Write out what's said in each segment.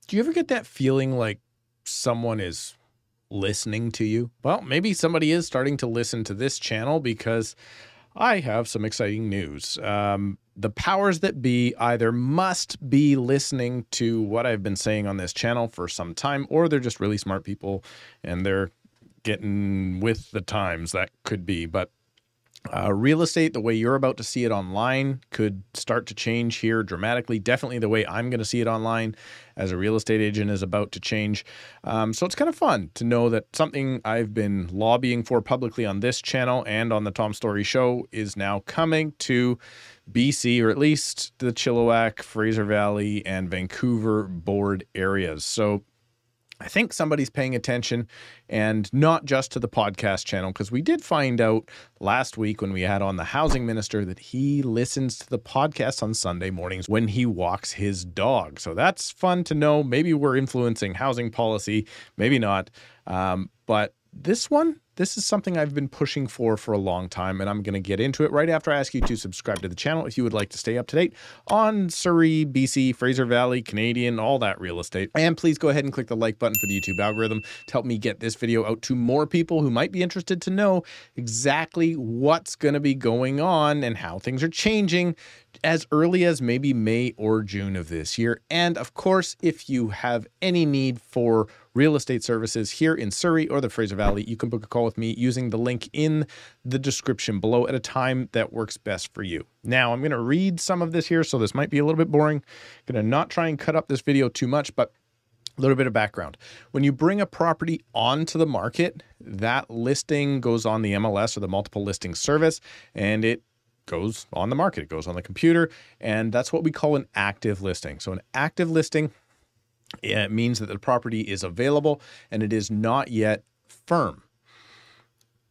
Do you ever get that feeling like someone is listening to you? Well, maybe somebody is starting to listen to this channel because I have some exciting news. The powers that be either must be listening to what I've been saying on this channel for some time, or they're just really smart people and they're getting with the times. That could be, but real estate, the way you're about to see it online, could start to change here dramatically. Definitely the way I'm going to see it online as a real estate agent is about to change. So it's kind of fun to know that something I've been lobbying for publicly on this channel and on the Tom Story Show is now coming to BC, or at least the Chilliwack, Fraser Valley, and Vancouver board areas. So I think somebody's paying attention, and not just to the podcast channel, because we did find out last week when we had on the housing minister that he listens to the podcast on Sunday mornings when he walks his dog. So that's fun to know. Maybe we're influencing housing policy, maybe not. But this is something I've been pushing for a long time, and I'm going to get into it right after I ask you to subscribe to the channel if you would like to stay up to date on Surrey, BC, Fraser Valley, Canadian, all that real estate. And please go ahead and click the like button for the YouTube algorithm to help me get this video out to more people who might be interested to know exactly what's going to be going on and how things are changing as early as maybe May or June of this year. And of course, if you have any need for real estate services here in Surrey or the Fraser Valley, you can book a call with me using the link in the description below at a time that works best for you. Now, I'm going to read some of this here, so this might be a little bit boring. I'm going to not try and cut up this video too much, but a little bit of background. When you bring a property onto the market, that listing goes on the MLS, or the multiple listing service, and it goes on the market. It goes on the computer, and that's what we call an active listing. So an active listing, it means that the property is available and it is not yet firm.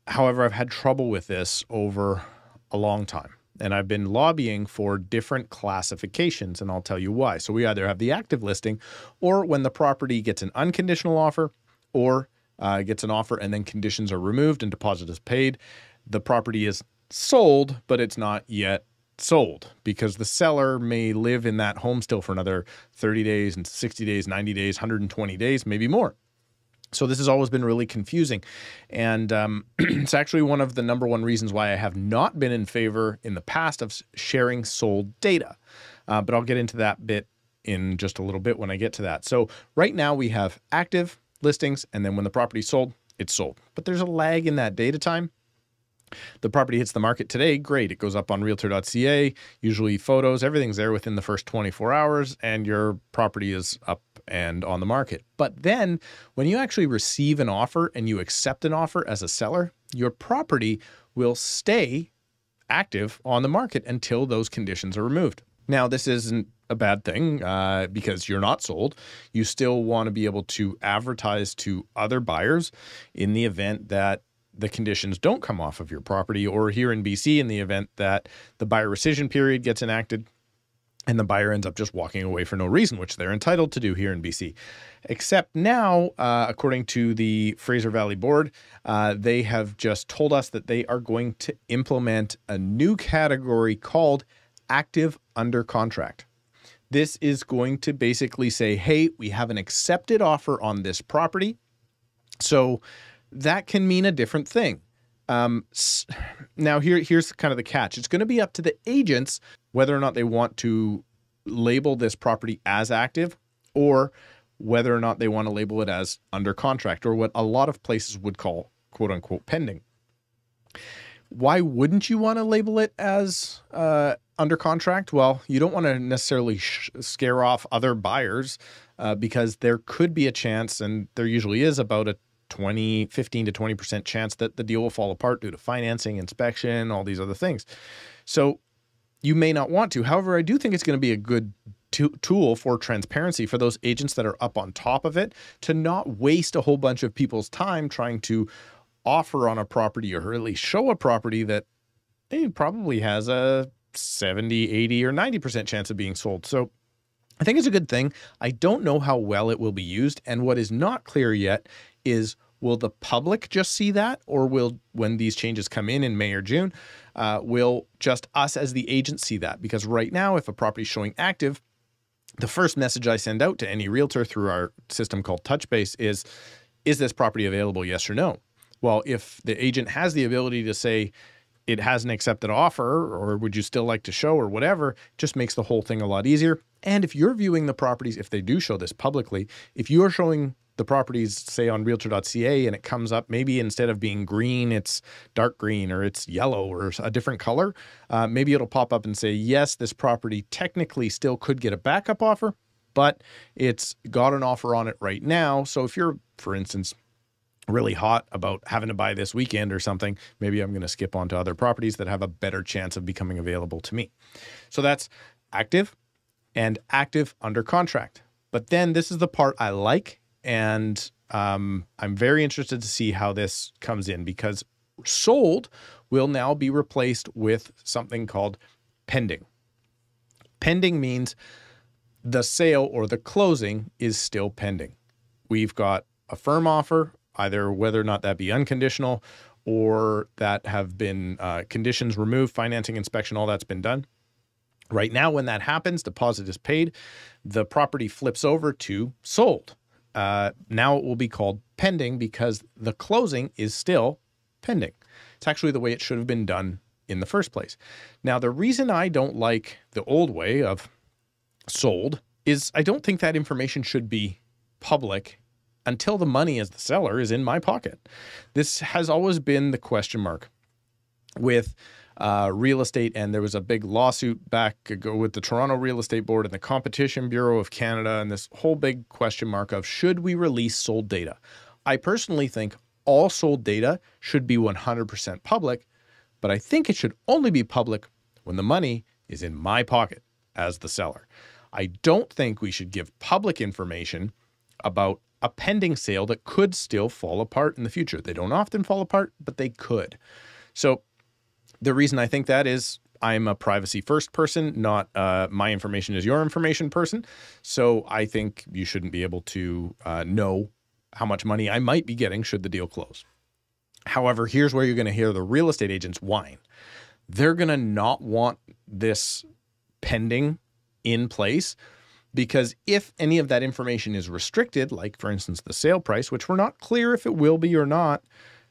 However, I've had trouble with this over a long time, and I've been lobbying for different classifications, and I'll tell you why. So we either have the active listing, or when the property gets an unconditional offer, or gets an offer and then conditions are removed and deposit is paid, the property is sold, but it's not yet sold because the seller may live in that home still for another 30 days and 60 days, 90 days, 120 days, maybe more. So this has always been really confusing. And it's actually one of the number one reasons why I have not been in favor in the past of sharing sold data. But I'll get into that bit in just a little bit when I get to that. So right now we have active listings, and then when the property's sold, it's sold. But there's a lag in that data time. The property hits the market today, great. It goes up on Realtor.ca, usually photos, everything's there within the first 24 hours, and your property is up and on the market. But then when you actually receive an offer and you accept an offer as a seller, your property will stay active on the market until those conditions are removed. Now, this isn't a bad thing because you're not sold. You still want to be able to advertise to other buyers in the event that the conditions don't come off of your property, or here in BC, in the event that the buyer rescission period gets enacted and the buyer ends up just walking away for no reason, which they're entitled to do here in BC. Except now, according to the Fraser Valley board, they have just told us that they are going to implement a new category called active under contract. This is going to basically say, hey, we have an accepted offer on this property. So that can mean a different thing. Now here's kind of the catch. It's going to be up to the agents whether or not they want to label this property as active, or whether or not they want to label it as under contract, or what a lot of places would call quote unquote pending. Why wouldn't you want to label it as under contract? Well, you don't want to necessarily scare off other buyers because there could be a chance, and there usually is, about a 15 to 20% chance that the deal will fall apart due to financing, inspection, all these other things. So you may not want to. However, I do think it's going to be a good tool for transparency for those agents that are up on top of it, to not waste a whole bunch of people's time trying to offer on a property, or at least show a property that it probably has a 70, 80, or 90% chance of being sold. So I think it's a good thing. I don't know how well it will be used. And what is not clear yet is, will the public just see that, or will, when these changes come in May or June, will just us as the agent see that? Because right now, if a property is showing active, the first message I send out to any realtor through our system called Touchbase is this property available? Yes or no? Well, if the agent has the ability to say it has an accepted offer, or would you still like to show, or whatever, just makes the whole thing a lot easier. And if you're viewing the properties, if they do show this publicly, if you're showing the properties, say on Realtor.ca, and it comes up, maybe instead of being green, it's dark green, or it's yellow, or a different color, maybe it'll pop up and say, yes, this property technically still could get a backup offer, but it's got an offer on it right now. So if you're, for instance, really hot about having to buy this weekend or something, maybe I'm going to skip on to other properties that have a better chance of becoming available to me. So that's active and active under contract. But then this is the part I like, and I'm very interested to see how this comes in, because sold will now be replaced with something called pending. Pending means the sale or the closing is still pending. We've got a firm offer, either whether or not that be unconditional or that have been conditions removed, financing, inspection, all that's been done. Right now, when that happens, deposit is paid, the property flips over to sold. Now it will be called pending because the closing is still pending. It's actually the way it should have been done in the first place. Now, the reason I don't like the old way of sold is I don't think that information should be public until the money as the seller is in my pocket. This has always been the question mark with real estate, and there was a big lawsuit back ago with the Toronto Real Estate Board and the Competition Bureau of Canada, and this whole big question mark of should we release sold data? I personally think all sold data should be 100% public, but I think it should only be public when the money is in my pocket as the seller. I don't think we should give public information about a pending sale that could still fall apart in the future. They don't often fall apart, but they could. So the reason I think that is I'm a privacy first person, not my information is your information person. So I think you shouldn't be able to know how much money I might be getting should the deal close. However, here's where you're going to hear the real estate agents whine. They're going to not want this pending in place, because if any of that information is restricted, like for instance, the sale price, which we're not clear if it will be or not,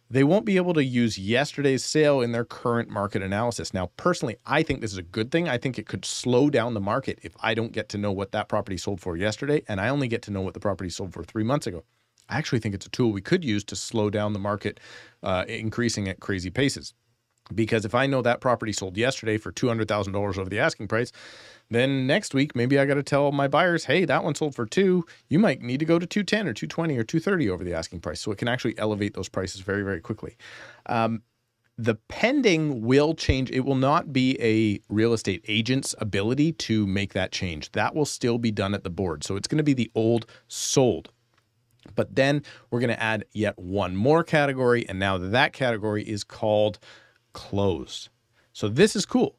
they won't be able to use yesterday's sale in their current market analysis. Now, personally, I think this is a good thing. I think it could slow down the market if I don't get to know what that property sold for yesterday, and I only get to know what the property sold for 3 months ago. I actually think it's a tool we could use to slow down the market, increasing at crazy paces. Because if I know that property sold yesterday for $200,000 over the asking price, then next week, maybe I got to tell my buyers, hey, that one sold for $2. You might need to go to $210 or $220 or $230 over the asking price. So it can actually elevate those prices very, very quickly. The pending will change. It will not be a real estate agent's ability to make that change. That will still be done at the board. So it's going to be the old sold. But then we're going to add yet one more category. And now that category is called closed. So this is cool.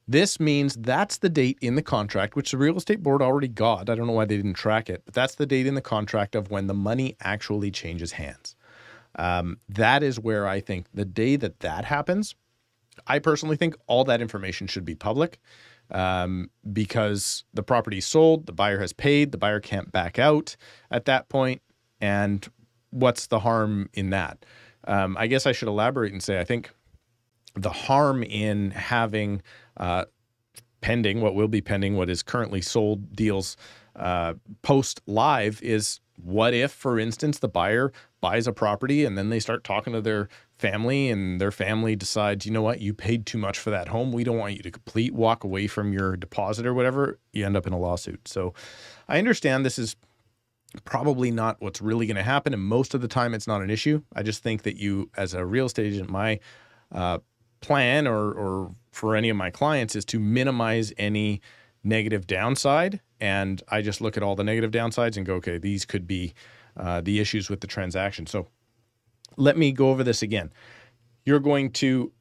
This means that's the date in the contract, which the real estate board already got. I don't know why they didn't track it, but that's the date in the contract of when the money actually changes hands. That is where I think the day that happens, I personally think all that information should be public, because the property is sold, the buyer has paid, the buyer can't back out at that point. And what's the harm in that? I guess I should elaborate and say, I think the harm in having pending, what will be pending, what is currently sold deals post live is, what if, for instance, the buyer buys a property and then they start talking to their family and their family decides, you know what, you paid too much for that home. We don't want you to complete, walk away from your deposit or whatever. You end up in a lawsuit. So I understand this is probably not what's really going to happen. And most of the time it's not an issue. I just think that you, as a real estate agent, my plan or for any of my clients is to minimize any negative downside. And I just look at all the negative downsides and go, okay, these could be the issues with the transaction. So let me go over this again. You're going to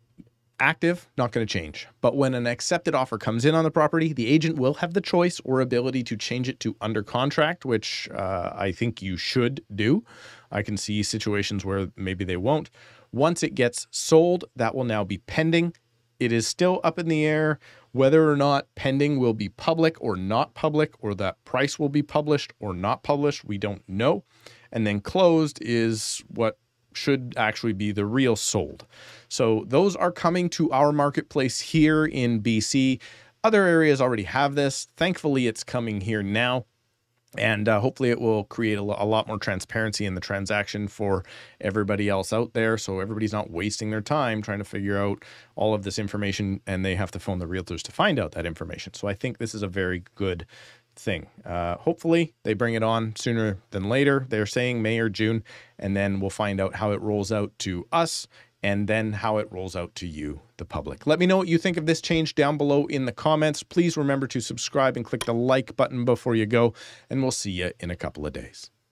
active, not going to change. But when an accepted offer comes in on the property, the agent will have the choice or ability to change it to under contract, which I think you should do. I can see situations where maybe they won't. Once it gets sold, that will now be pending. It is still up in the air whether or not pending will be public or not public, or that price will be published or not published. We don't know. And then closed is what should actually be the real sold. So those are coming to our marketplace here in BC. Other areas already have this. Thankfully, it's coming here now. And hopefully it will create a lot more transparency in the transaction for everybody else out there. So everybody's not wasting their time trying to figure out all of this information, and they have to phone the realtors to find out that information. So I think this is a very good thing. Hopefully they bring it on sooner than later. They're saying May or June, and then we'll find out how it rolls out to us and then how it rolls out to you, the public. Let me know what you think of this change down below in the comments. Please remember to subscribe and click the like button before you go, and we'll see you in a couple of days.